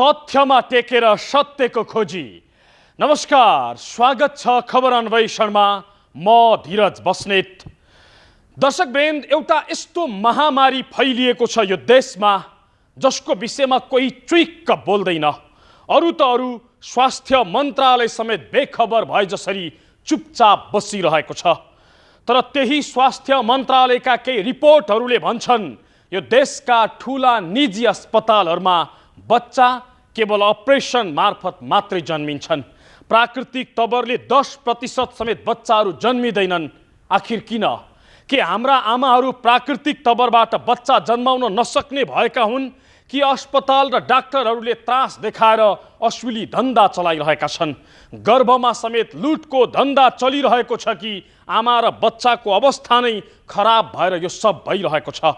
तथ्यमा टेकेर सत्यको खोजी। नमस्कार, स्वागत छ खबर अन्वेषणमा। म धीरज बस्नेत। दर्शकवृन्द, एउटा यस्तो महामारी फैलिएको छ यो देशमा जसको विषयमा कोही चुइक्क बोल्दैन। अरू त अरू, स्वास्थ्य मन्त्रालय समेत बेखबर भए जसरी चुपचाप बसिरहेको छ। तर त्यही स्वास्थ्य मन्त्रालयका केही रिपोर्टहरूले भन्छन् यो देशका ठूला निजी अस्पतालहरूमा बच्चा केवल अपरेसन मार्फत मात्रै जन्मिन्छन्। प्राकृतिक तवरले 10% समेत बच्चाहरू जन्मिँदैनन्। आखिर किन? के हाम्रा आमाहरू प्राकृतिक तवरबाट बच्चा जन्माउन नसक्ने भएका हुन् कि अस्पताल र डाक्टरहरूले त्रास देखाएर असुली धन्दा चलाइरहेका छन्? गर्भमा समेत लुटको धन्दा चलिरहेको छ कि आमा र बच्चाको अवस्था नै खराब भएर यो सब भइरहेको छ?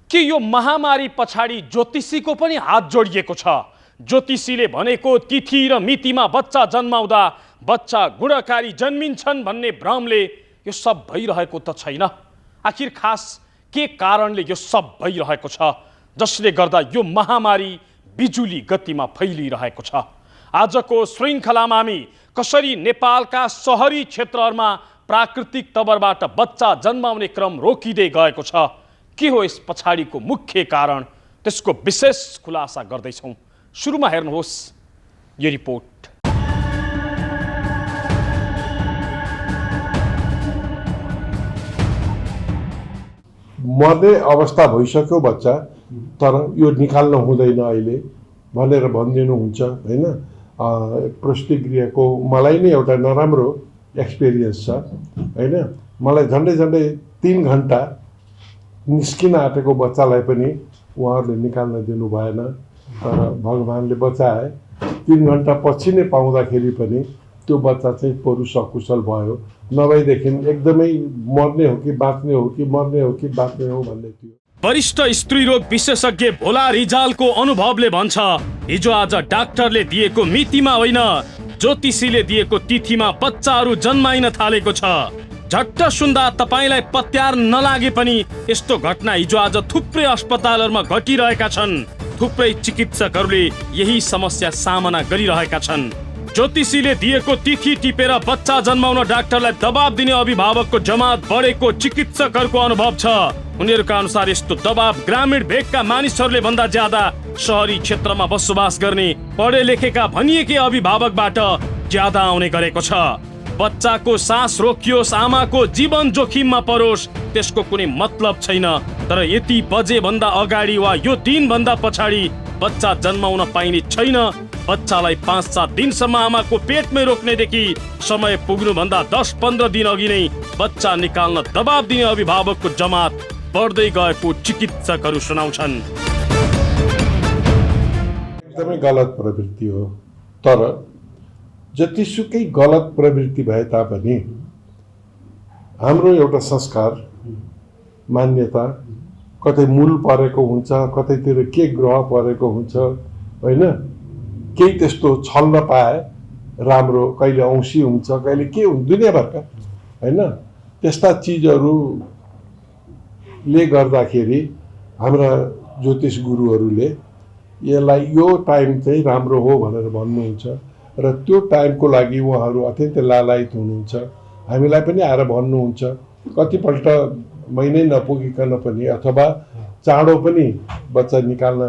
के यो महामारी पछाडि ज्योतिषीको पनि हात जोडिएको छ? ज्योतिषीले भनेको तिथि र मितिमा बच्चा जन्माउँदा बच्चा गुणकारी जन्मिन्छन् भन्ने भ्रमले यो सब भइरहेको त छैन। आखिर खास के कारणले यो सब भइरहेको छ जसले गर्दा यो महामारी बिजुली गतिमा फैलिरहेको छ? आजको श्रृङ्खलामा हामी कसरी नेपालका सहरी क्षेत्रहरूमा प्राकृतिक तवरबाट बच्चा जन्माउने क्रम रोकिँदै गएको छ, के हो यस पछाडिको मुख्य कारण, त्यसको विशेष खुलासा गर्दैछौँ। सुरुमा हेर्नुहोस् यो रिपोर्ट। मर्ने अवस्था भइसक्यो बच्चा, तर यो निकाल्न हुँदैन अहिले भनेर भनिदिनुहुन्छ होइन। प्रस्तुतिगृहको मलाई नै एउटा नराम्रो एक्सपिरियन्स छ होइन। मलाई झन्डै 3 घन्टा निस्किन आँटेको बच्चालाई पनि उहाँहरूले निकाल्न दिनु भएन, तर भगवान्ले बचाए। 3 घन्टा पछि नै पाउँदाखेरि पनि त्यो बच्चा चाहिँ बरु सकुशल भयो। नभएदेखि एकदमै मर्ने हो कि बाँच्ने हो कि मर्ने हो कि बाँच्ने हो भन्ने थियो। वरिष्ठ स्त्रीरोग विशेषज्ञ भोला रिजालको अनुभवले भन्छ, हिजो आज डाक्टरले दिएको मितिमा होइन, ज्योतिषीले दिएको तिथिमा बच्चाहरू जन्माइन थालेको छ। झट्ट सुन्दा तपाईलाई पत्यार नलागे पनि यस्तो घटना हिजो आज थुप्रै अस्पतालहरूमा घटिरहेका छन्। थुप्रै चिकित्सकहरूले यही समस्या सामना गरिरहेका छन्। ज्योतिषीले दिएको तिथि टिपेर बच्चा जन्माउन डाक्टरलाई दबाब दिने अभिभावकको जमात बढेको चिकित्सकहरूको अनुभव छ। उनीहरूका अनुसार यस्तो दबाब ग्रामीण भेगका मानिसहरूले भन्दा ज्यादा सहरी क्षेत्रमा बसोबास गर्ने पढे लेखेका भनिएकै अभिभावकबाट ज्यादा आउने गरेको छ। बच्चाको सास रोकियोस्, आमाको जीवन जोखिममा परोस्, त्यसको कुनै मतलब छैन। तर यति बजे भन्दा अगाडि वा यो दिन भन्दा पछाडि बच्चा जन्माउन पाइने छैन। बच्चालाई 5-7 दिनसम्म आमाको पेटमै रोक्नेदेखि समय पुग्नुभन्दा 10-15 दिन अघि नै बच्चा निकाल्न दबाब दिने अभिभावकको जमात बढ्दै गएको चिकित्सकहरू सुनाउँछन्। एकदमै गलत प्रवृत्ति हो। तर जतिसुकै गलत प्रवृत्ति भए तापनि हाम्रो एउटा संस्कार, मान्यता कतै मूल परेको हुन्छ, कतैतिर के ग्रह परेको हुन्छ होइन। केही त्यस्तो छल नपाए राम्रो, कहिले औँसी हुन्छ, कहिले के हुन्छ, दुनियाँभरका होइन। त्यस्ता चिजहरूले गर्दाखेरि हाम्रा ज्योतिष गुरुहरूले यसलाई यो टाइम चाहिँ राम्रो हो भनेर भन्नुहुन्छ र त्यो टाइमको लागि उहाँहरू अत्यन्तै लालायित हुनुहुन्छ। हामीलाई पनि आएर भन्नुहुन्छ, कतिपल्ट महिनै नपुगिकन पनि अथवा चाँडो पनि बच्चा निकाल्न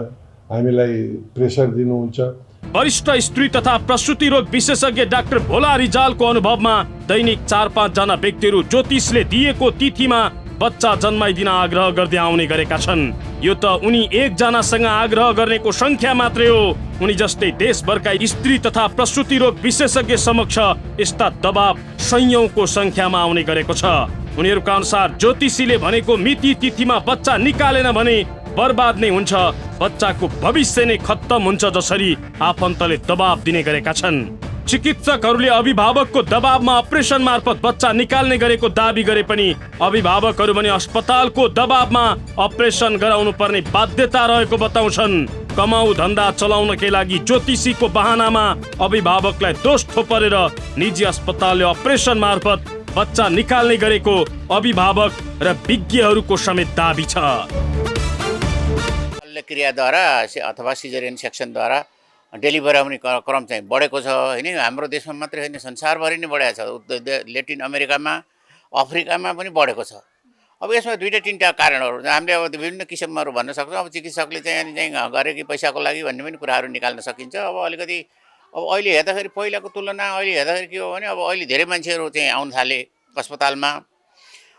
हामीलाई प्रेसर दिनुहुन्छ। वरिष्ठ स्त्री तथा प्रसूति रोग विशेषज्ञ डाक्टर भोला रिजालको अनुभवमा दैनिक 4-5 जना व्यक्तिहरू ज्योतिषले दिएको तिथिमा बच्चा जन्माइदिन आग्रह गर्दै आउने गरेका छन्। यो त उनी 1 जनासँग आग्रह गर्नेको संख्या मात्रै हो। उनी जस्तै देशभरका स्त्री तथा प्रसूति रोग विशेषज्ञ समक्ष यस्ता दबाब सयौंको संख्यामा आउने गरेको छ। उनीहरूका अनुसार ज्योतिषीले भनेको मिति तिथिमा बच्चा निकालेन भने बर्बाद नै हुन्छ, बच्चाको भविष्य नै खत्तम हुन्छ जसरी आफन्तले दबाब दिने गरेका छन्। चिकित्सकहरूले अभिभावकको दबाबमा अपरेसन मार्फत बच्चा निकाल्ने गरेको दाबी गरे पनि अभिभावकहरू भने अस्पतालको दबाबमा अपरेसन गराउनु पर्ने बाध्यता रहेको बताउँछन्। कमाउ धन्दा चलाउनकै लागि ज्योतिषीको बहानामा अभिभावकलाई दोष थोपरेर निजी अस्पतालले अपरेसन मार्फत बच्चा निकाल्ने गरेको अभिभावक र विज्ञहरूको समेत दाबी छ। शल्यक्रियाद्वारा अथवा सिजरियन सेक्सनद्वारा डेलिभर आउने क्रम चाहिँ बढेको छ होइन। हाम्रो देशमा मात्रै होइन, संसारभरि नै बढेको छ। लेटिन अमेरिकामा, अफ्रिकामा पनि बढेको छ। अब यसमा दुईवटा तिनवटा कारणहरू हामीले अब विभिन्न किसिमहरू भन्न सक्छौँ। अब चिकित्सकले चाहिँ गरेकी पैसाको लागि भन्ने पनि कुराहरू निकाल्न सकिन्छ। अब अलिकति अब अहिले हेर्दाखेरि पहिलाको तुलना अहिले हेर्दाखेरि के हो भने अब अहिले धेरै मान्छेहरू चाहिँ आउन थाले अस्पतालमा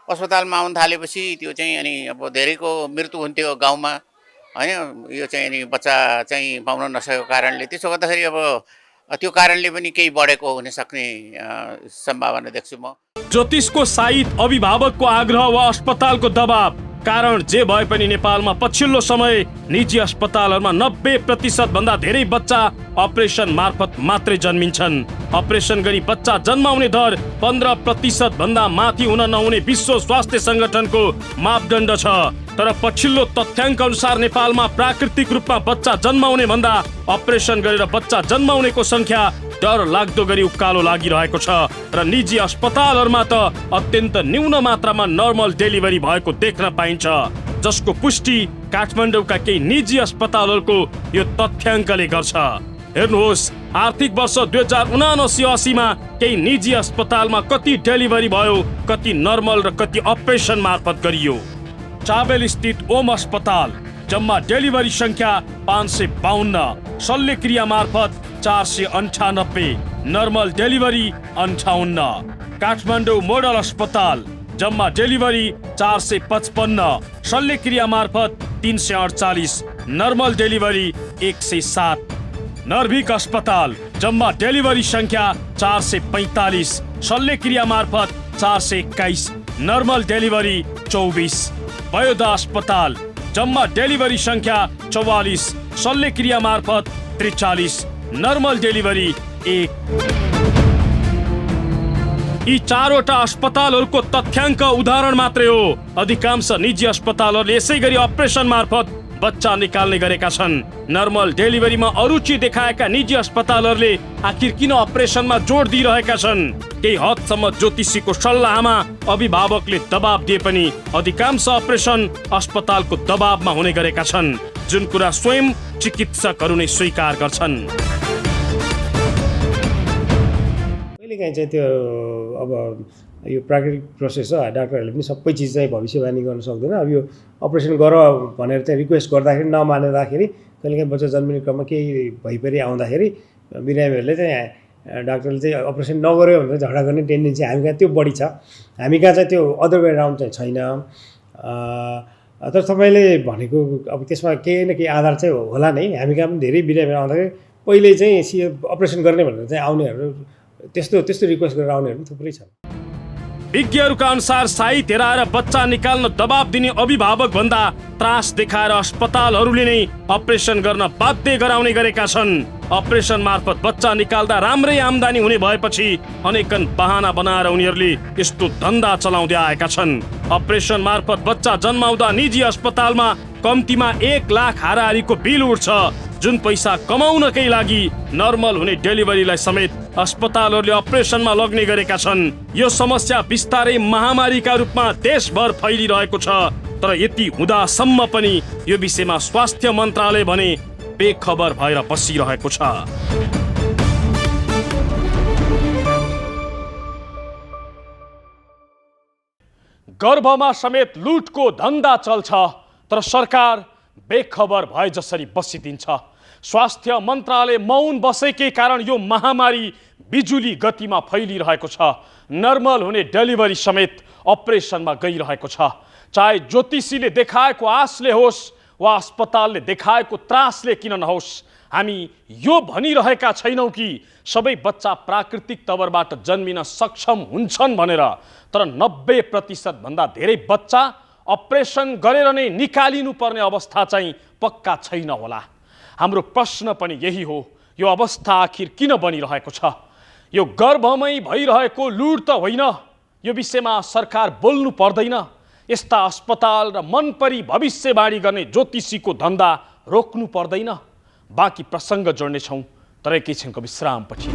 आउन थालेपछि त्यो चाहिँ अनि अब धेरैको मृत्यु हुन्थ्यो गाउँमा होइन। यो चाहिँ अनि बच्चा चाहिँ पाउन नसकेको कारणले, त्यसो गर्दाखेरि अब त्यो कारणले पनि केही बढेको हुन सक्ने सम्भावना देख्छु म। ज्योतिषको साइत, अभिभावकको आग्रह वा अस्पतालको दबाव कारण जे भए पनि नेपालमा पछिल्लो समय निजी अस्पतालहरूमा 90% भन्दा धेरै बच्चा अपरेसन मार्फत मात्रै जन्मिन्छन्। अपरेसन गरी बच्चा जन्माउने दर 15% भन्दा माथि हुन नहुने विश्व स्वास्थ्य संगठनको मापदण्ड छ। तर पछिल्लो तथ्याङ्क अनुसार नेपालमा प्राकृतिक रूपमा बच्चा जन्माउने भन्दा अपरेसन गरेर बच्चा जन्माउनेको संख्या डर लाग्दो गरी उकालो लागिरहेको छ र निजी अस्पतालहरूमा त अत्यन्त न्यून मात्रामा नर्मल डेलिभरी भएको देख्न पाइन्छ, जसको पुष्टि काठमाडौँका केही निजी अस्पतालहरूको यो तथ्याङ्कले गर्छ। हेर्नुहोस्, आर्थिक वर्ष 2079-80 मा केही निजी अस्पतालमा कति डेलिभरी भयो, कति नर्मल र कति अपरेसन मार्फत गरियो। चाबेल स्थित ओम अस्पताल जम्मा डेलिभरी संख्या 552, शल्यक्रिया मार्फत 498, नर्मल डेलिभरी 58। काठमाडौँ मोडल अस्पताल जम्मा डेलिभरी 455, शल्यक्रिया मार्फत 348, नर्मल डेलिभरी 107। नर्भिक अस्पताल जम्मा डेलिभरी संख्या 445, शल्यक्रिया मार्फत 421, नर्मल डेलिभरी 24। बयोदा अस्पताल जम्मा डेलिभरी संख्या 44, शल्यक्रिया मार्फत 43, नर्मल डेलिभरी 1। यी चारवटा अस्पतालहरूको तथ्याङ्क उदाहरण मात्रै हो। अधिकांश निजी अस्पतालहरूले यसै गरी अपरेसन मार्फत बच्चा निकाल्ने गरेका छन्। नर्मल डेलिभरीमा अरुचि देखाएका निजी अस्पतालहरूले आखिर किन अपरेसनमा जोड दिइरहेका छन्? केही हदसम्म ज्योतिषीको सल्लाहमा अभिभावकले दबाब दिए पनि अधिकांश अपरेसन अस्पतालको दबाबमा हुने गरेका छन्, जुन कुरा स्वयं चिकित्सकहरू नै स्वीकार गर्छन्। कहिलेकाहीँ चाहिँ त्यो अब यो प्राकृतिक प्रोसेस हो, डाक्टरहरूले पनि सबै चिज चाहिँ भविष्यवाणी गर्न सक्दैन। अब यो अपरेसन गर भनेर चाहिँ रिक्वेस्ट गर्दाखेरि नमान्दाखेरि कहिलेकाहीँ बच्चा जन्मिने क्रममा केही भइपरि आउँदाखेरि बिरामीहरूले चाहिँ डाक्टरले चाहिँ अपरेसन नगर्यो भनेर झगडा गर्ने टेन्डेन्सी हामी कहाँ त्यो बढी छ। हामी कहाँ चाहिँ त्यो अदर वे राउन्ड चाहिँ छैन। तर तपाईँले भनेको अब त्यसमा केही न केही आधार चाहिँ होला नै। हामी कहाँ पनि धेरै बिरामी आउँदाखेरि पहिले चाहिँ अपरेसन गर्ने भनेर चाहिँ आउनेहरू त्यस्तो रिक्वेस्ट गरेर आउनेहरू पनि थुप्रै छन्। विज्ञहरूका अनुसार साइत हेराएर बच्चा निकाल्न दबाब दिने अभिभावक भन्दा त्रास देखाएर अस्पतालहरूले नै अपरेसन गर्न बाध्य गराउने गरेका छन्। अपरेसन मार्फत बच्चा निकाल्दा राम्रै आम्दानी हुने भएपछि अनेकन बहाना बनाएर उनीहरूले यस्तो धन्दा चलाउँदै आएका छन्। अपरेसन मार्फत बच्चा जन्माउँदा निजी अस्पतालमा कम्तीमा 1 लाख हाराहारीको बिल उठ्छ, जुन पैसा कमाउनकै लागि नर्मल हुने डेलिभरीलाई समेत अस्पतालहरूले अपरेसनमा लग्ने गरेका छन्। यो समस्या बिस्तारै महामारीका रूपमा देशभर फैलिरहेको छ। तर यति हुँदासम्म पनि यो विषयमा स्वास्थ्य मन्त्रालय भने बेखबर भएर बसिरहेको छ। गर्भमा समेत लुटको धन्दा चल्छ, तर सरकार बेखबर भए जसरी बसिदिन्छ। स्वास्थ्य मन्त्रालय मौन बसेकै कारण यो महामारी बिजुली गतिमा फैलिरहेको छ। नर्मल हुने डेलिभरी समेत अपरेसनमा गइरहेको छ। चाहे ज्योतिषीले देखाएको आशले होस् वा अस्पतालले देखाएको त्रासले किन नहोस्, हामी यो भनिरहेका छैनौँ कि सबै बच्चा प्राकृतिक तवरबाट जन्मिन सक्षम हुन्छन् भनेर। तर 90% भन्दा धेरै बच्चा अपरेसन गरेर नै निकालिनु पर्ने अवस्था चाहिँ पक्का छैन होला। हाम्रो प्रश्न पनि यही हो, यो अवस्था आखिर किन बनिरहेको छ? यो गर्भमै भइरहेको लुट त होइन? यो विषयमा सरकार बोल्नु पर्दैन? यस्ता अस्पताल र मनपरी भविष्यवाणी गर्ने ज्योतिषीको धन्दा रोक्नु पर्दैन? बाँकी प्रसङ्ग जोड्नेछौँ तर एकैछिनको विश्रामपछि।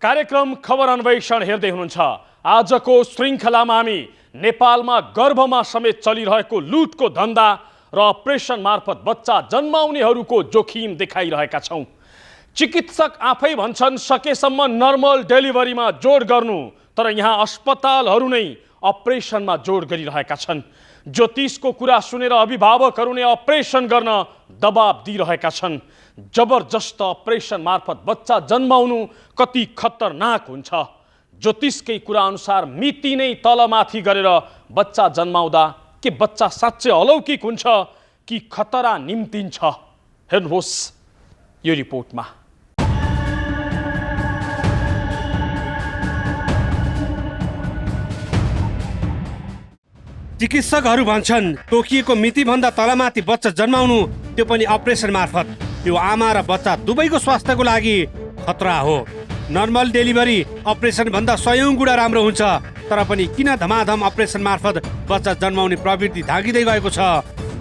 कार्यक्रम खबर अन्वेषण हेर्दै हुनुहुन्छ। आजको श्रृङ्खलामा हामी नेपालमा गर्भमा समेत चलिरहेको लुटको धन्दा र अपरेसन मार्फत बच्चा जन्माउनेहरूको जोखिम देखाइरहेका छौँ। चिकित्सक आफै भन्छन् सकेसम्म नर्मल डेलिभरीमा जोड गर्नु, तर यहाँ अस्पतालहरू नै अपरेसनमा जोड गरिरहेका छन्। ज्योतिषको कुरा सुनेर अभिभावकहरू नै अपरेसन गर्न दबाब दिइरहेका छन्। जबरजस्त अपरेसन मार्फत बच्चा जन्माउनु कति खतरनाक हुन्छ। ज्योतिषकै कुरा अनुसार मिति नै तलमाथि गरेर बच्चा जन्माउँदा के बच्चा साँच्चै अलौकिक हुन्छ कि खतरा निम्तिन्छ? हेर्नुहोस् यो रिपोर्टमा। चिकित्सकहरू भन्छन् तोकिएको मितिभन्दा तलमाथि बच्चा जन्माउनु, त्यो पनि अपरेसन मार्फत, त्यो आमा र बच्चा दुवैको स्वास्थ्यको लागि खतरा हो। नर्मल डेलिभरी अपरेसन भन्दा 100 गुणा राम्रो हुन्छ, तर पनि किन धमाधम अपरेसन मार्फत बच्चा जन्माउने प्रवृत्ति धागिँदै गएको छ?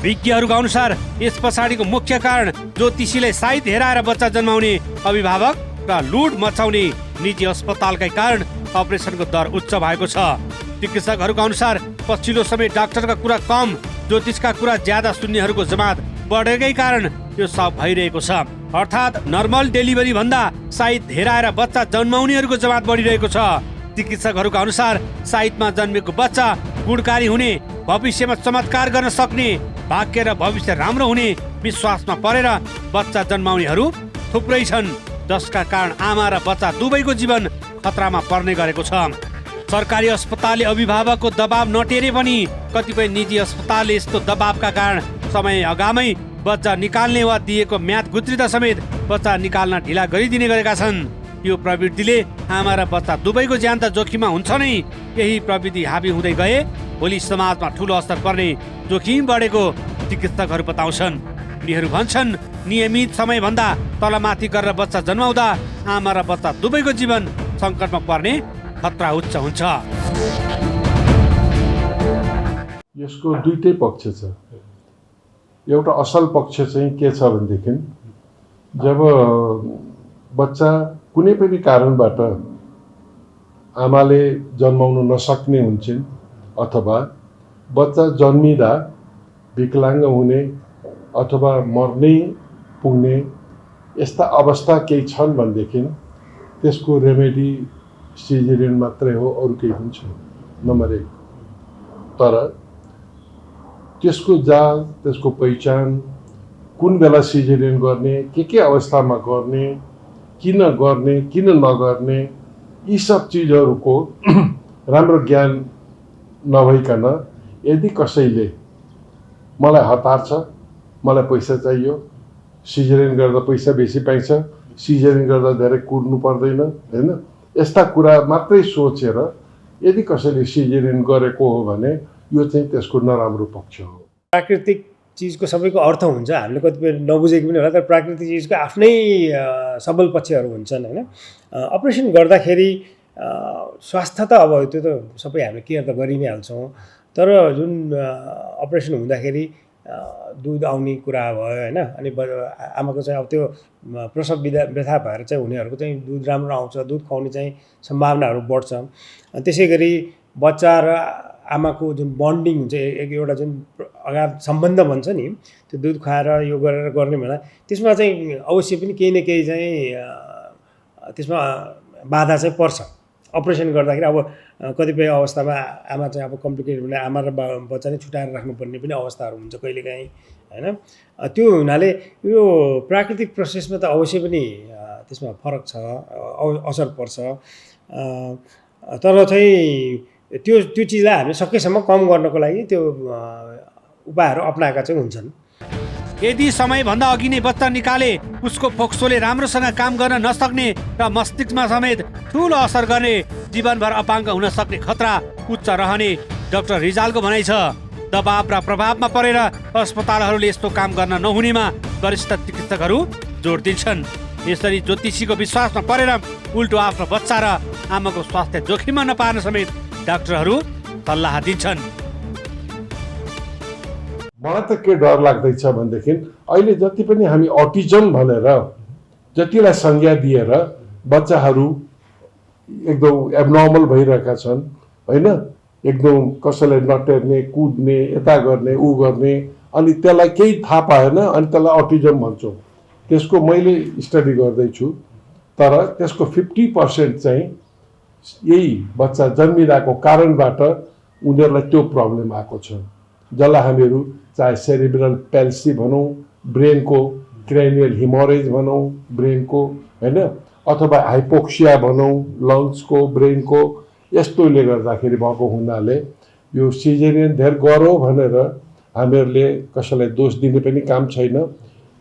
विज्ञहरूको अनुसार यस पछाडिको मुख्य कारण ज्योतिषीलाई साइत हेराएर बच्चा जन्माउने अभिभावक र लुट मचाउने निजी अस्पतालकै कारण अपरेसनको दर उच्च भएको छ। चिकित्सकहरूका अनुसार पछिल्लो समय डाक्टरका कुरा कम, ज्योतिषका कुरा ज्यादा सुन्नेहरूको जमात बढेकै कारण यो सब भइरहेको छ। अर्थात् नर्मल डेलिभरी भन्दा साइत हेराएर बच्चा जन्माउनेहरूको जमात बढिरहेको छ। चिकित्सकहरूका अनुसार साइतमा जन्मेको बच्चा गुणकारी हुने, भविष्यमा चमत्कार गर्न सक्ने, भाग्य र भविष्य राम्रो हुने विश्वासमा परेर बच्चा जन्माउनेहरू थुप्रै छन्, जसका कारण आमा र बच्चा दुवैको जीवन खतरामा पर्ने गरेको छ। सरकारी अस्पतालले अभिभावकको दबाब नटेरे पनि कतिपय निजी अस्पतालले यस्तो दबावका कारण समय अगामै बच्चा निकाल्ने वा दिएको म्याद गुत्रिँदा समेत बच्चा निकाल्न ढिला गरिदिने गरेका छन्। यो प्रवृत्तिले आमा र बच्चा दुवैको ज्यान त जोखिममा हुन्छ नै। यही प्रवृत्ति हाबी हुँदै गए भोलि समाजमा ठुलो असर पर्ने जोखिम बढेको चिकित्सकहरू बताउँछन्। उनीहरू भन्छन् नियमित समयभन्दा तलमाथि गरेर बच्चा जन्माउँदा आमा र बच्चा दुवैको जीवन सङ्कटमा पर्ने खतरा उच्च हुन्छ। यसको दुईटै पक्ष छ। एउटा असल पक्ष चाहिँ के छ भनेदेखि जब बच्चा कुनै पनि कारणबाट आमाले जन्माउन नसक्ने हुन्छन् अथवा बच्चा जन्मिँदा विकलाङ्ग हुने अथवा मर्नै पुग्ने यस्ता अवस्था केही छन् भनेदेखि त्यसको रेमेडी सिजेरियन मात्रै हो, अरू केही पनि छैन, नम्बर 1। तर त्यसको जाँच, त्यसको पहिचान, कुन बेला सिजेरियन गर्ने, के अवस्थामा गर्ने, किन नगर्ने, यी सब चिजहरूको राम्रो ज्ञान नभइकन यदि कसैले मलाई हतार छ, मलाई पैसा चाहियो, सिजेरियन गर्दा पैसा बेसी पाइन्छ, सिजेरियन गर्दा धेरै कुर्नु पर्दैन, हैन, यस्ता कुरा मात्रै सोचेर यदि कसैले सिजेरियन गरेको हो भने यो चाहिँ त्यसको नराम्रो पक्ष हो। प्राकृतिक चिजको सबैको अर्थ हुन्छ, हामीले कतिपय नबुझेको पनि होला, तर प्राकृतिक चिजको आफ्नै सबल पक्षहरू हुन्छन् हैन। अपरेसन गर्दाखेरि स्वास्थ्य त अब त्यो त सबै हामीले केयर त गरि नै हाल्छौँ, तर जुन अपरेसन हुँदाखेरि दुध आउने कुरा भयो हैन, अनि आमाको चाहिँ अब त्यो प्रसव व्यथा भएर चाहिँ उनीहरूको चाहिँ दुध राम्रो आउँछ, दुध खुवाउने चाहिँ सम्भावनाहरू बढ्छ। त्यसै गरी बच्चा र आमाको जुन बन्डिङ हुन्छ, एउटा जुन अगाध सम्बन्ध भन्छ नि, त्यो दुध खुवाएर यो गरेर गर्ने भन्दा त्यसमा चाहिँ अवश्य पनि केही न केही चाहिँ त्यसमा बाधा चाहिँ पर्छ। अपरेसन गर्दाखेरि अब कतिपय अवस्थामा आमा चाहिँ अब कम्प्लिकेटेड हुने, आमा र बच्चा नै छुट्याएर राख्नुपर्ने पनि अवस्थाहरू हुन्छ कहिलेकाहीँ हैन। त्यो हुनाले यो प्राकृतिक प्रोसेसमा त अवश्य पनि त्यसमा फरक छ, असर पर्छ। तर चाहिँ त्यो चिजलाई हामीले सकेसम्म कम गर्नको लागि त्यो उपायहरू अपनाएका चाहिँ हुन्छन्। यदि समयभन्दा अघि नै बच्चा निकाले उसको फोक्सोले राम्रोसँग काम गर्न नसक्ने र मस्तिष्कमा समेत ठुलो असर गर्ने, जीवनभर अपाङ्ग हुन सक्ने खतरा उच्च रहने डाक्टर रिजालको भनाइ छ। दबाव र प्रभावमा परेर अस्पतालहरूले यस्तो काम गर्न नहुनेमा वरिष्ठ चिकित्सकहरू जोड दिन्छन्। यसरी ज्योतिषीको विश्वासमा परेर उल्टो आफ्नो बच्चा र आमाको स्वास्थ्य जोखिममा नपार्न समेत डाक्टरहरू सल्लाह दिन्छन्। मलाई त के डर लाग्दैछ भनेदेखि अहिले जति पनि हामी अटिजम भनेर जतिलाई संज्ञा दिएर बच्चाहरू एकदम एबनर्मल भइरहेका छन् हैन, एकदम कसैलाई नटेर्ने कुद्ने यता गर्ने ऊ गर्ने अनि त्यसलाई केही थाहा पाएन अनि त्यसलाई अटिजम भन्छौँ। त्यसको मैले स्टडी गर्दैछु तर त्यसको 50% चाहिँ यही बच्चा जन्मिरहेको कारणबाट उनीहरूलाई त्यो प्रब्लम आएको छ, जसलाई हामीहरू चाहे सेरिब्रल प्याल्सी भनौँ, ब्रेनको क्रेनियल हिमोरेज भनौँ ब्रेनको होइन, अथवा हाइपोक्सिया भनौँ लङ्सको ब्रेनको, यस्तोले गर्दाखेरि भएको हुनाले यो सिजेरियन धेर गरौँ भनेर हामीहरूले कसैलाई दोष दिने पनि काम छैन।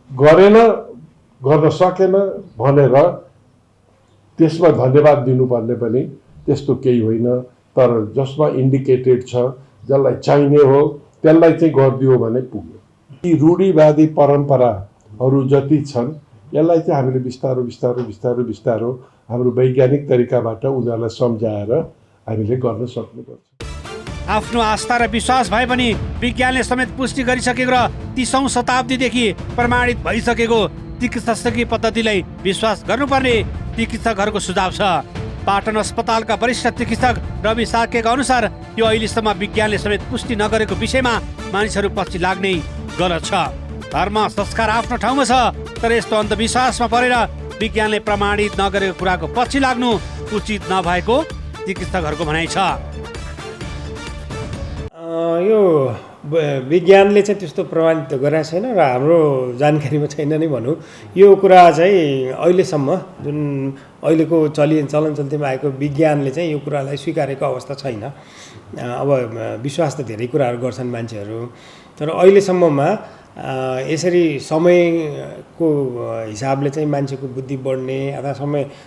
गरेन गर्न सकेन भनेर त्यसमा धन्यवाद दिनुपर्ने पनि त्यस्तो केही होइन। तर जसमा इन्डिकेटेड छ जसलाई चाहिने हो त्यसलाई चाहिँ गरिदियो भने पुग्यो। यी रूढिवादी परम्पराहरू जति छन् यसलाई चाहिँ हामीले बिस्तारो बिस्तारो बिस्तारो बिस्तारो हाम्रो वैज्ञानिक तरिकाबाट उनीहरूलाई सम्झाएर हामीले गर्न सक्नुपर्छ। आफ्नो आस्था र विश्वास भए पनि विज्ञानले समेत पुष्टि गरिसकेको र 30औं शताब्दीदेखि प्रमाणित भइसकेको चिकित्सकीय पद्धतिलाई विश्वास गर्नुपर्ने चिकित्सकहरूको सुझाव छ। पाटन अस्पतालका वरिष्ठ चिकित्सक रवि साकेका अनुसार यो अहिलेसम्म विज्ञानले समेत पुष्टि नगरेको विषयमा मानिसहरू पछि लाग्नै गलत छ। धर्म संस्कार आफ्नो ठाउँमा छ तर यस्तो अन्धविश्वासमा परेर विज्ञानले प्रमाणित नगरेको कुराको पछि लाग्नु उचित नभएको चिकित्सकहरूको भनाइ छ। यो विज्ञानले चाहिँ त्यस्तो प्रमाणित त गरेको छैन र हाम्रो जानकारीमा छैन नै भनौँ। यो कुरा चाहिँ अहिलेसम्म जुन अहिलेको चलन चल्तीमा आएको विज्ञानले चाहिँ यो कुरालाई स्वीकारेको अवस्था छैन। अब विश्वास त धेरै कुराहरू गर्छन् मान्छेहरू तर अहिलेसम्ममा यसरी समयको हिसाबले चाहिँ मान्छेको बुद्धि बढ्ने अथवा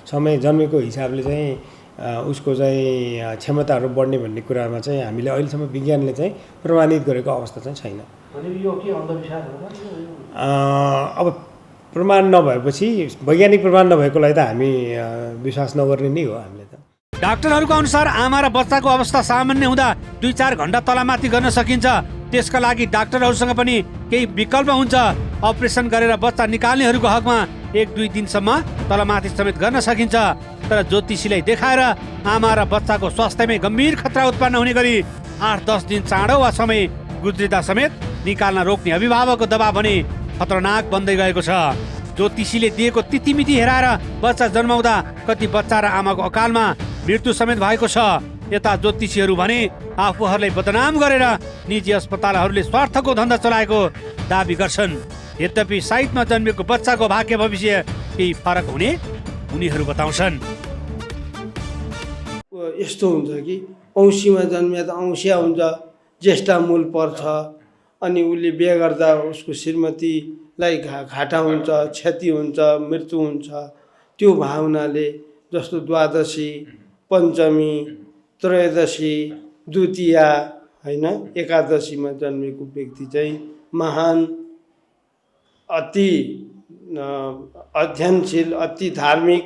समय जन्मेको हिसाबले चाहिँ उसको चाहिँ क्षमताहरू बढ्ने भन्ने कुरामा चाहिँ हामीले अहिलेसम्म विज्ञानले चाहिँ प्रमाणित गरेको अवस्था चाहिँ छैन। यो के अन्धविश्वास हो? अब प्रमाण नभएपछि वैज्ञानिक प्रमाण नभएकोलाई त हामी विश्वास नगर्ने नै हो हामीले त। डाक्टरहरूको अनुसार आमा र बच्चाको अवस्था सामान्य हुँदा 2-4 घण्टा तलामाथि गर्न सकिन्छ। त्यसका लागि डाक्टरहरूसँग पनि केही विकल्प हुन्छ। अपरेसन गरेर बच्चा निकाल्नेहरूको हकमा 1-2 दिनसम्म तलमाथि समेत गर्न सकिन्छ। तर ज्योतिषीलाई देखाएर आमा र बच्चाको स्वास्थ्यमै गम्भीर खतरा उत्पन्न हुने गरी 8-10 दिन चाँडो वा समय गुज्रिँदा समेत निकाल्न रोक्ने अभिभावकको दबाव भने खतरनाक बन्दै गएको छ। ज्योतिषीले दिएको तिथिमिति हेराएर बच्चा जन्माउँदा कति बच्चा र आमाको अकालमा मृत्यु समेत भएको छ। यता ज्योतिषीहरू भने आफूहरूलाई बदनाम गरेर निजी अस्पतालहरूले स्वार्थको धन्दा चलाएको दाबी गर्छन्। यद्यपि साइटमा जन्मेको बच्चाको भाग्य भविष्य केही फरक हुने उनीहरू बताउँछन्। यस्तो हुन्छ कि औँसीमा जन्मिया त औँसिया हुन्छ, ज्येष्ठा मूल पर्छ अनि उसले बिहे गर्दा उसको श्रीमतीलाई घाटा हुन्छ, क्षति हुन्छ, मृत्यु हुन्छ। त्यो भावनाले जस्तो द्वादशी, पञ्चमी, त्रयोदशी, द्वितीया होइन एकादशीमा जन्मेको व्यक्ति चाहिँ महान अति अध्ययनशील, अति धार्मिक,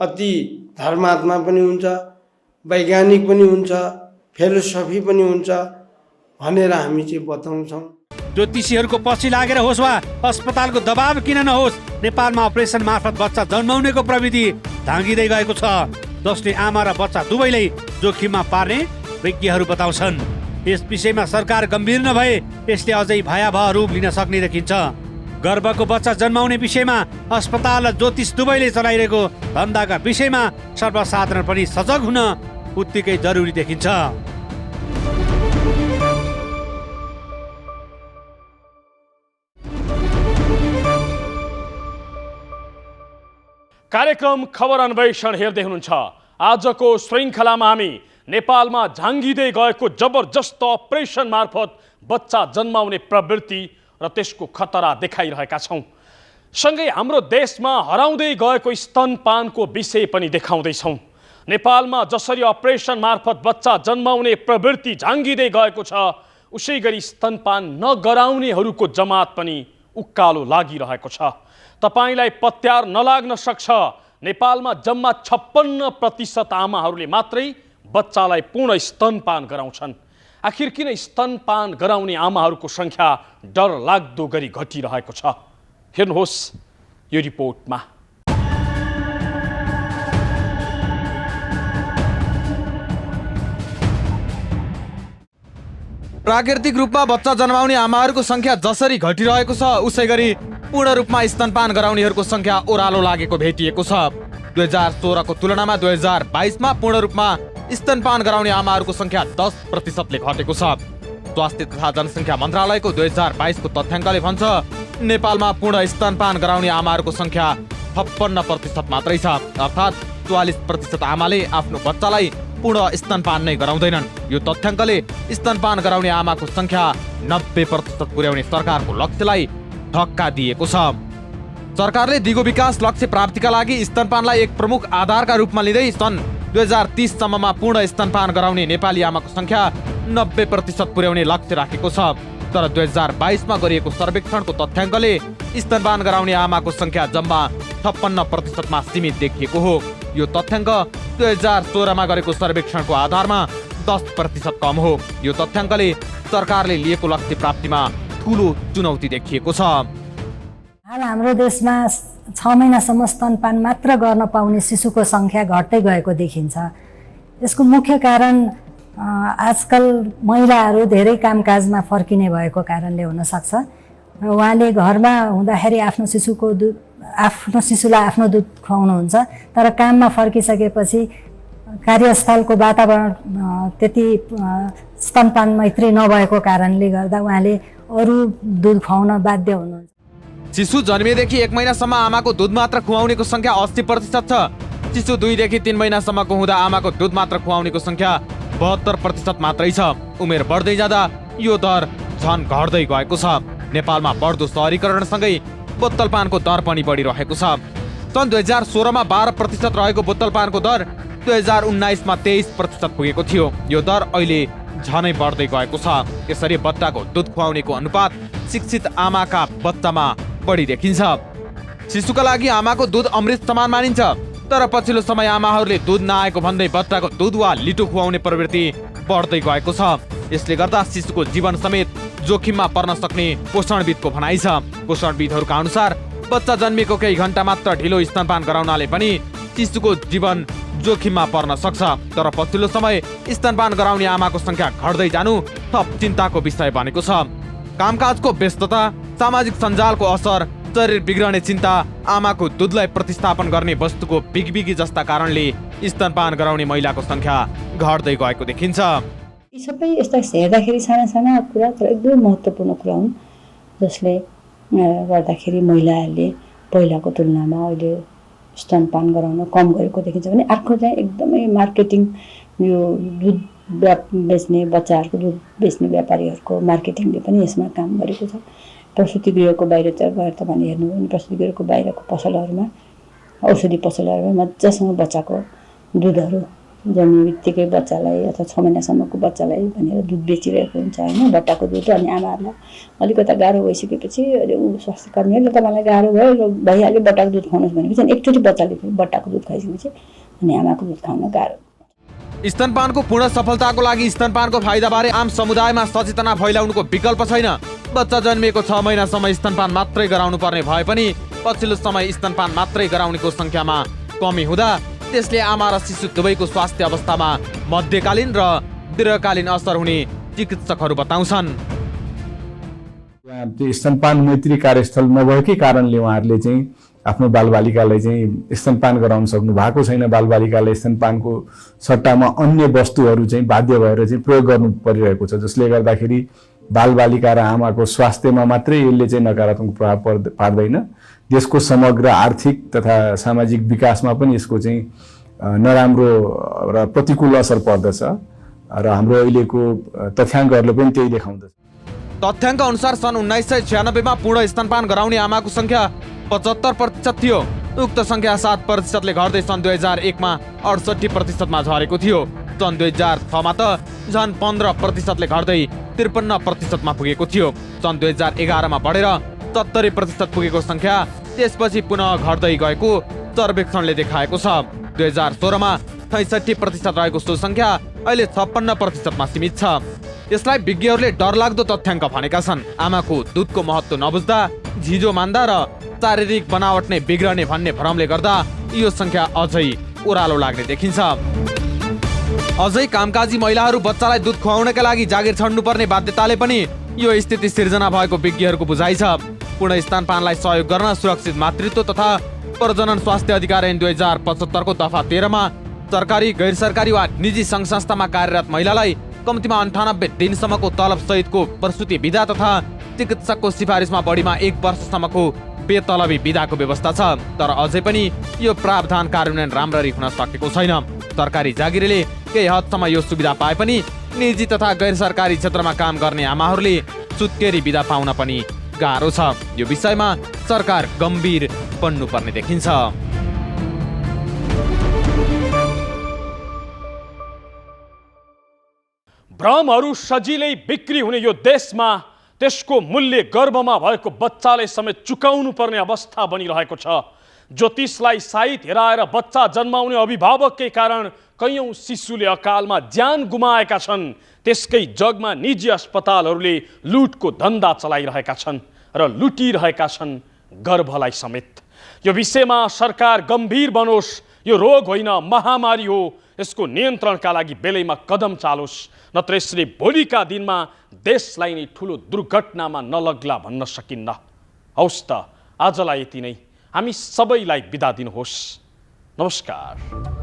अति धर्मात्मा पनि हुन्छ, वैज्ञानिक पनि हुन्छ, फिलोसफी पनि हुन्छ भनेर हामी चाहिँ बताउँछौँ। ज्योतिषीहरूको पछि लागेर होस् वा अस्पतालको दबाव किन नहोस्, नेपालमा अपरेसन मार्फत बच्चा जन्माउनेको प्रविधि धाँगिँदै गएको छ, जसले आमा र बच्चा दुवैलाई जोखिममा पार्ने विज्ञहरू बताउँछन्। यस विषयमा सरकार गम्भीर नभए यसले अझै भयावह रूप लिन सक्ने देखिन्छ। गर्भको बच्चा जन्माउने विषयमा अस्पताल र ज्योतिष दुवैले चलाइरहेको धन्दाका विषयमा सर्वसाधारण पनि सजग हुन उत्तिकै जरुरी देखिन्छ। कार्यक्रम खबर अन्वेषण हेर्दै हुनुहुन्छ। आजको श्रृङ्खलामा हामी नेपालमा झाँगिँदै गएको जबरजस्त अपरेसन मार्फत बच्चा जन्माउने प्रवृत्ति र त्यसको खतरा देखाइरहेका छौँ। सँगै हाम्रो देशमा हराउँदै गएको स्तनपानको विषय पनि देखाउँदैछौँ। नेपालमा जसरी अपरेसन मार्फत बच्चा जन्माउने प्रवृत्ति झाँगिँदै गएको छ उसै गरी स्तनपान नगराउनेहरूको जमात पनि उकालो लागिरहेको छ। तपाईलाई पत्यार नलाग्न सक्छ, नेपालमा जम्मा 56% आमाहरूले मात्रै बच्चालाई पूर्ण स्तनपान गराउँछन्। आखिर किन स्तनपान गराउने आमाहरूको सङ्ख्या डरलाग्दो गरी घटिरहेको छ? हेर्नुहोस् यो रिपोर्टमा। प्राकृतिक रूपमा बच्चा जन्माउने आमाहरूको संख्या जसरी घटिरहेको छ उसै गरी पूर्ण रूपमा स्तनपान गराउनेहरूको संख्या ओह्रालो लागेको भेटिएको छ। 2016 को तुलनामा 2022 मा पूर्ण रूपमा स्तनपान गराउने आमाहरूको संख्या 10% घटेको छ। स्वास्थ्य तथा जनसङ्ख्या मन्त्रालयको 2022 को तथ्याङ्कले भन्छ नेपालमा पूर्ण स्तनपान गराउने आमाहरूको संख्या 56% मात्रै छ, अर्थात् 44% आमाले आफ्नो बच्चालाई पूर्ण स्तनपान नै गराउँदैनन्। यो तथ्याङ्कले स्तनपान गराउने आमाको संख्या 90% पुर्याउने सरकारको लक्ष्यलाई धक्का दिएको छ। सरकारले दिगो विकास लक्ष्य प्राप्तिका लागि स्तनपानलाई एक प्रमुख आधारका रूपमा लिँदै सन् 2030 सम्ममा पूर्ण स्तनपान गराउने नेपाली आमाको संख्या 90% पुर्याउने लक्ष्य राखेको छ। तर 2022 मा गरिएको सर्वेक्षणको तथ्याङ्कले स्तनपान गराउने आमाको संख्या जम्मा 56% मा सीमित देखिएको हो। यो तथ्याङ्क 2016 मा गरेको सर्वेक्षणको आधारमा 10% कम हो। यो तथ्याङ्कले सरकारले लिएको लक्ष्य प्राप्तिमा ठूलो चुनौती देखिएको छ। हाल हाम्रो देशमा 6 महिनासम्म स्तनपान मात्र गर्न पाउने शिशुको संख्या घट्दै गएको देखिन्छ। यसको मुख्य कारण आजकल महिलाहरू धेरै कामकाजमा फर्किने भएको कारणले हुन सक्छ। उहाँले घरमा हुँदाखेरि आफ्नो शिशुलाई आफ्नो दुध खुवाउनुहुन्छ, तर काममा फर्किसकेपछि कार्यस्थलको वातावरण त्यति स्तनपान मैत्री नभएको कारणले गर्दा उहाँले अरू दुध खुवाउन बाध्य हुनुहुन्छ। शिशु जन्मेदेखि 1 महिनासम्म आमाको दुध मात्र खुवाउनेको संख्या 80% छ। शिशु 2 देखि 3 महिनासम्मको हुँदा आमाको दुध मात्र खुवाउनेको संख्या 72% मात्रै छ। उमेर बढ्दै जाँदा यो दर झन घट्दै गएको छ। नेपालमा बढ्दो शहरीकरणसँगै बोतलपानको दर पनि बढिरहेको छ। सन् 2016 मा 12% रहेको बोतलपानको दर 2019 मा 23% पुगेको थियो। यो दर अहिले झनै बढ्दै गएको छ। यसरी बच्चाको दुध खुवाउनेको अनुपात शिक्षित आमाका बच्चामा बढी देखिन्छ। शिशुका लागि आमाको दुध अमृत समान मानिन्छ, तर पछिल्लो समय आमाहरूले दुध नआएको भन्दै बच्चाको दुध वा लिटो खुवाउने प्रवृत्ति बढ्दै गएको छ। यसले गर्दा शिशुको जीवन समेत जोखिममा पर्न सक्ने पोषणविदको भनाइ छ। पोषणविदहरूका अनुसार बच्चा जन्मिएको केही घण्टा मात्र ढिलो स्तनपान गराउनाले पनि शिशुको जीवन जोखिममा पर्न सक्छ। तर पछिल्लो समय स्तनपान गराउने आमाको संख्या घट्दै जानु थप चिन्ताको विषय बनेको छ। कामकाजको व्यस्तता, सामाजिक सञ्जालको असर, शरीर बिग्रने चिन्ता, आमाको दुधलाई प्रतिस्थापन गर्ने वस्तुको बिगबिगी जस्ता कारणले स्तनपान गराउने महिलाको संख्या घट्दै गएको देखिन्छ। यी सबै यस्ता हेर्दाखेरि साना साना कुरा तर एकदमै महत्त्वपूर्ण कुरा हुन्, जसले गर्दाखेरि महिलाहरूले पहिलाको तुलनामा अहिले स्तनपान गराउन कम गरेको देखिन्छ भने अर्को चाहिँ एकदमै मार्केटिङ, यो दुध बेच्ने बच्चाहरूको दुध बेच्ने व्यापारीहरूको मार्केटिङले पनि यसमा काम गरेको छ। प्रसुति गृहको बाहिर गएर तपाईँले हेर्नुभयो भने प्रसुति गृहको बाहिरको पसलहरूमा, औषधि पसलहरूमा मजासँग बच्चाको दुधहरू जन्मिने बित्तिकै बच्चालाई अथवा 6 महिनासम्मको बच्चालाई भनेर दुध बेचिरहेको हुन्छ होइन, बट्टाको दुध। अनि आमाहरूलाई अलिकता गाह्रो भइसकेपछि स्वास्थ्य कर्मीहरूले तपाईँलाई गाह्रो भयो भइहाल्यो बट्टाको दुध खुवाउनुहोस् भनेपछि एकचोटि बच्चाले बट्टाको दुध खाइसकेपछि अनि आमाको दुध खुवाउन गाह्रो। स्तनपानको पूर्ण सफलताको लागि स्तनपानको फाइदाबारे आम समुदायमा सचेतना फैलाउनुको विकल्प छैन। बच्चा जन्मिएको 6 महिनासम्म स्तनपान मात्रै गराउनु पर्ने भए पनि पछिल्लो समय स्तनपान मात्रै गराउनेको संख्यामा कमी हुँदा त्यसले आमा र शिशु दुवैको स्वास्थ्य अवस्थामा मध्यकालीन र दीर्घकालीन असर हुने चिकित्सकहरू बताउँछन्। स्तनपान मैत्री कार्यस्थल नभएकै कारणले उहाँहरूले चाहिँ आफ्नो बालबालिकालाई चाहिँ स्तनपान गराउन सक्नु भएको छैन। बालबालिकालाई स्तनपानको सट्टामा अन्य वस्तुहरू चाहिँ बाध्य भएर चाहिँ प्रयोग गर्नु परिरहेको छ, जसले गर्दाखेरि बालबालिका र आमाको स्वास्थ्यमा मात्रै यसले चाहिँ नकारात्मक प्रभाव पार्दैन, देशको समग्र आर्थिक तथा सामाजिक विकासमा पनि यसको चाहिँ नराम्रो र प्रतिकूल असर पर्दछ र हाम्रो अहिलेको तथ्याङ्कहरूले पनि त्यही देखाउँदछ। तथ्याङ्क अनुसार सन् 1996 मा पूर्ण स्तनपान गराउने आमाको संख्या 75% थियो। उक्त संख्या 7% ले घट्दै सन् 2001 मा 68% मा झरेको थियो। सन् 2006 मा त झन् 15% ले घट्दै 53% मा पुगेको थियो। सन् 2011 मा बढेर 70% पुगेको संख्या त्यसपछि पुनः घट्दै गएको सर्वेक्षणले देखाएको छ। 2016 मा 66% रहेको सो संख्या अहिले 56% मा सीमित छ। यसलाई विज्ञहरूले डरलाग्दो तथ्याङ्क भनेका छन्। आमाको दुधको महत्त्व नबुझ्दा, झिजो मान्दा र शारीरिक बनावट नै बिग्रने भन्ने भ्रमले गर्दा यो संख्या अझै ओह्रालो लाग्ने देखिन्छ। अझै कामकाजी महिलाहरू बच्चालाई दुध खुवाउनका लागि जागिर छाड्नुपर्ने बाध्यताले पनि यो स्थिति सिर्जना भएको विज्ञहरूको बुझाइ छ। पूर्ण स्तनपानलाई सहयोग गर्न सुरक्षित मातृत्व तथा प्रजनन स्वास्थ्य अधिकार ऐन 2075 को दफा 13 मा सरकारी, गैर सरकारी वा निजी सङ्घ संस्थामा कार्यरत महिलालाई कम्तीमा 98 दिनसम्मको तलब सहितको प्रसुति बिदा तथा चिकित्सकको सिफारिसमा बढीमा 1 वर्षसम्मको बेतलबी बिदाको व्यवस्था छ। तर अझै पनि यो प्रावधान कार्यान्वयन राम्ररी हुन सकेको छैन। सरकारी जागिरीले केही हदसम्म यो सुविधा पाए पनि निजी तथा गैर सरकारी क्षेत्रमा काम गर्ने आमाहरूले सुत्केरी बिदा पाउन पनि गाह्रो छ। यो विषयमा सरकार गम्भीर बन्नुपर्ने देखिन्छ। भ्रमहरू सजिलै बिक्री हुने यो देशमा त्यसको मूल्य गर्भमा भएको बच्चाले समेत चुकाउनु पर्ने अवस्था बनिरहेको छ। ज्योतिषलाई साइत हेराएर बच्चा जन्माउने अभिभावककै कारण कैयौं शिशुले अकालमा ज्यान गुमाएका छन्। त्यसकै जगमा निजी अस्पतालहरूले लुटको धन्दा चलाइरहेका छन् र लुटिरहेका छन् गर्भलाई समेत। यो विषयमा सरकार गम्भीर बनोस्। यो रोग होइन, महामारी हो। यसको नियन्त्रणका लागि बेलैमा कदम चालोस्, नत्र यसले भोलिका दिनमा देशलाई नै ठुलो दुर्घटनामा नलग्ला भन्न सकिन्न। हौस् त, आजलाई यति नै। हामी सबैलाई बिदा दिनुहोस्। नमस्कार।